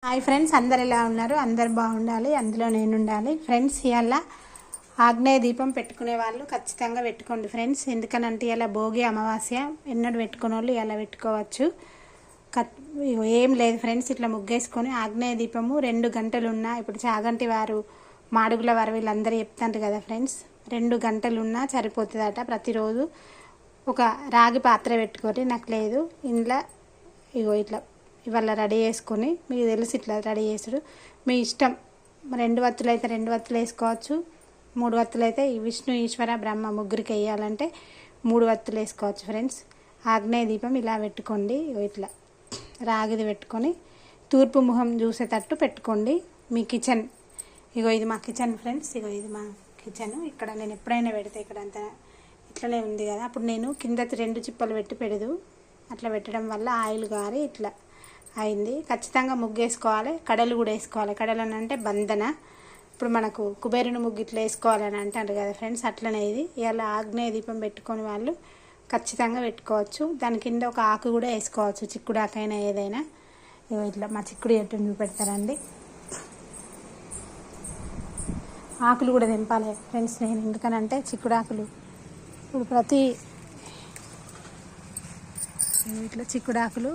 Hi friends, అందరు ఎలా ఉన్నారు? అందరు బాగుండాలి, అందులో నేను ఉండాలి. ఫ్రెండ్స్, ఇవాళ ఆగ్నేయ దీపం పెట్టుకునే వాళ్ళు ఖచ్చితంగా పెట్టుకోండి ఫ్రెండ్స్. ఎందుకనంటే ఇలా భోగి అమావాస్య ఎన్నడూ పెట్టుకునే వాళ్ళు ఇలా పెట్టుకోవచ్చు. ఏం లేదు ఫ్రెండ్స్, ఇట్లా ముగ్గేసుకొని ఆగ్నేయ దీపము 2 గంటలున్నా, ఇప్పుడు చాగంటి వారు మాడుగుల వారు వీళ్ళందరూ చెప్తాంటారు కదా ఫ్రెండ్స్, 2 గంటలున్నా సరిపోతుందట. ప్రతిరోజు ఒక రాగి పాత్ర పెట్టుకొని, నాకు లేదు ఇంట్లో ఇట్లా ఇవాళ రెడీ చేసుకొని, మీకు తెలిసి ఇట్లా రెడీ చేసుడు మీ ఇష్టం. 2 వత్తులు అయితే 2 వత్తులు వేసుకోవచ్చు, 3 వత్తులు అయితే విష్ణు ఈశ్వర బ్రహ్మ ముగ్గురికి వేయాలంటే 3 వత్తులు వేసుకోవచ్చు ఫ్రెండ్స్. ఆగ్నేయ దీపం ఇలా పెట్టుకోండి, ఇట్లా రాగిది పెట్టుకొని తూర్పు ముఖం చూసేటట్టు పెట్టుకోండి. మీ కిచెన్ ఇది మా కిచెన్ ఫ్రెండ్స్, ఇది మా కిచెన్. ఇక్కడ నేను ఎప్పుడైనా పెడితే ఇక్కడ అంతా ఇట్లనే ఉంది కదా, అప్పుడు నేను కింద 2 చిప్పలు పెట్టి పెడదు, అట్లా పెట్టడం వల్ల ఆయిల్ గారి ఇట్లా అయింది. ఖచ్చితంగా ముగ్గు వేసుకోవాలి, కడలు కూడా వేసుకోవాలి. కడలు అని అంటే బంధన, ఇప్పుడు మనకు కుబేరుని ముగ్గు ఇట్లా వేసుకోవాలని అంటారు కదా ఫ్రెండ్స్, అట్లనే ఇది. ఇలా ఆగ్నేయ దీపం పెట్టుకొని వాళ్ళు ఖచ్చితంగా పెట్టుకోవచ్చు. దాని కింద ఒక ఆకు కూడా వేసుకోవచ్చు, చిక్కుడు ఆకైనా ఏదైనా. ఇట్లా మా చిక్కుడు చెట్టుని చూపెడతారండి. ఆకులు కూడా తెంపాలి ఫ్రెండ్స్ నేను, ఎందుకనంటే చిక్కుడు ఆకులు ఇప్పుడు ఇట్లా చిక్కుడు ఆకులు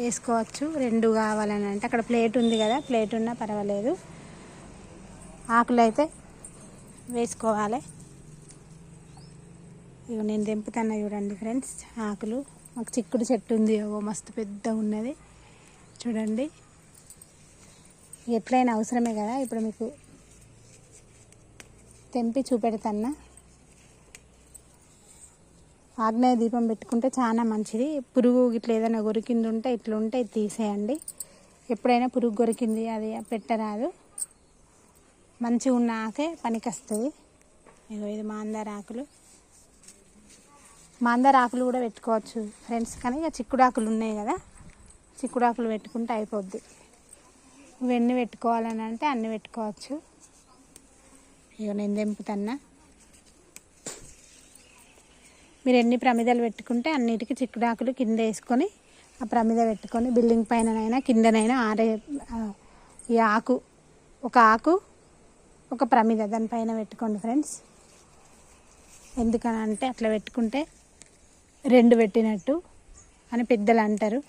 వేసుకోవచ్చు. 2 కావాలని అంటే అక్కడ ప్లేట్ ఉంది కదా, ప్లేట్ ఉన్నా పర్వాలేదు, ఆకులు అయితే వేసుకోవాలి. నేను తెంపుతున్నా చూడండి ఫ్రెండ్స్ ఆకులు. మాకు చిక్కుడు చెట్టు ఉంది, మస్తు పెద్ద ఉన్నది చూడండి. ఎట్లయినా అవసరమే కదా, ఇప్పుడు మీకు తెంపి చూపెడతాన్నా. ఆగ్నేయ దీపం పెట్టుకుంటే చాలా మంచిది. పురుగు ఇట్లా ఏదైనా కొరికింది ఉంటే ఇట్లుంటే ఇది తీసేయండి. ఎప్పుడైనా పురుగు కొరికింది అది పెట్టరాదు, మంచిగా ఉన్న ఆకే పనికి వస్తుంది. ఇది మాందార ఆకులు, మాందార ఆకులు కూడా పెట్టుకోవచ్చు ఫ్రెండ్స్, కానీ ఇక చిక్కుడు ఆకులు ఉన్నాయి కదా, చిక్కుడు ఆకులు పెట్టుకుంటే అయిపోద్ది. ఇవన్నీ పెట్టుకోవాలని అంటే అన్నీ పెట్టుకోవచ్చు. నేను తెంపుతున్నా. మీరు ఎన్ని ప్రమిదలు పెట్టుకుంటే అన్నిటికీ చిక్కుడాకులు కింద వేసుకొని ఆ ప్రమిద పెట్టుకొని బిల్డింగ్ పైననైనా కిందనైనా ఈ ఆకు ఒక ప్రమిద దానిపైన పెట్టుకోండి ఫ్రెండ్స్. ఎందుకనంటే అట్లా పెట్టుకుంటే 2 పెట్టినట్టు అని పెద్దలు అంటారు.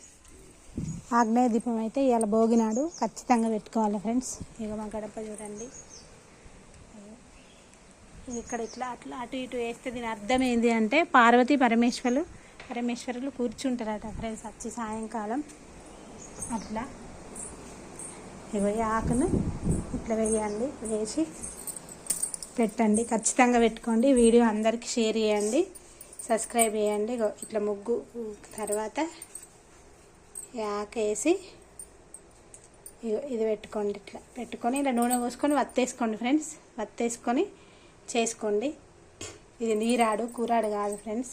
ఆగ్నేయ దీపం అయితే ఇవాళ భోగినాడు ఖచ్చితంగా పెట్టుకోవాలి ఫ్రెండ్స్. మా గడప చూడండి, ఇక్కడ ఇట్లా అట్లా అటు ఇటు వేస్తే దీని అర్థం ఏంటి అంటే పార్వతీ పరమేశ్వరులు కూర్చుంటారట ఫ్రెండ్స్ వచ్చి సాయంకాలం. అట్లా ఈ ఆకును ఇట్లా వేయండి, వేసి పెట్టండి, ఖచ్చితంగా పెట్టుకోండి. వీడియో అందరికీ షేర్ చేయండి, సబ్స్క్రైబ్ చేయండి. ఇట్లా ముగ్గు తర్వాత ఈ ఆకు వేసి ఇది పెట్టుకోండి. ఇట్లా పెట్టుకొని ఇలా నూనె పోసుకొని వత్తేసుకోండి ఫ్రెండ్స్, వత్తేసుకొని చేసుకోండి. ఇది నీరాడు, కూరాడు కాదు ఫ్రెండ్స్,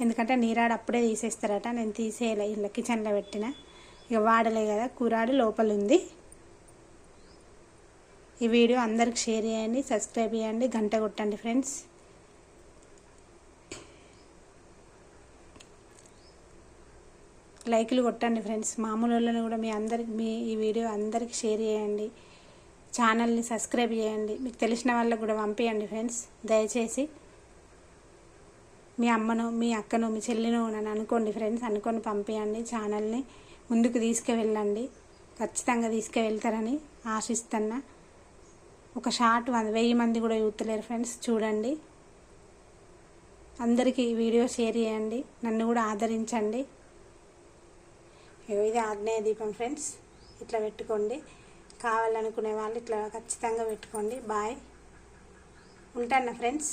ఎందుకంటే నీరాడు అప్పుడే తీసేస్తారట. నేను తీసేయలే, ఇలా కిచెన్లో పెట్టిన, ఇక వాడలే కదా, కూరాడు లోపల ఉంది. ఈ వీడియో అందరికి షేర్ చేయండి, సబ్స్క్రైబ్ చేయండి, గంట కొట్టండి ఫ్రెండ్స్. లైకులు కొట్టండి ఫ్రెండ్స్. మామూలు వాళ్ళని కూడా మీ ఈ వీడియో అందరికి షేర్ చేయండి, ఛానల్ని సబ్స్క్రైబ్ చేయండి, మీకు తెలిసిన వాళ్ళకు కూడా పంపించండి ఫ్రెండ్స్. దయచేసి మీ అమ్మను, మీ అక్కను, మీ చెల్లిను నన్ను అనుకోండి ఫ్రెండ్స్, అనుకొని పంపించండి. ఛానల్ని ముందుకు తీసుకువెళ్ళండి, ఖచ్చితంగా తీసుకువెళ్తారని ఆశిస్తున్నా. ఒక షార్ట్ 1000 మంది కూడా చూస్తలేరు ఫ్రెండ్స్, చూడండి. అందరికీ ఈ వీడియో షేర్ చేయండి, నన్ను కూడా ఆదరించండి. ఇది ఆగ్నేయ దీపం ఫ్రెండ్స్, ఇట్లా పెట్టుకోండి. కావాలనుకునే వాళ్ళు ఇట్లా ఖచ్చితంగా పెట్టుకోండి. బాయ్, ఉంటాను ఫ్రెండ్స్.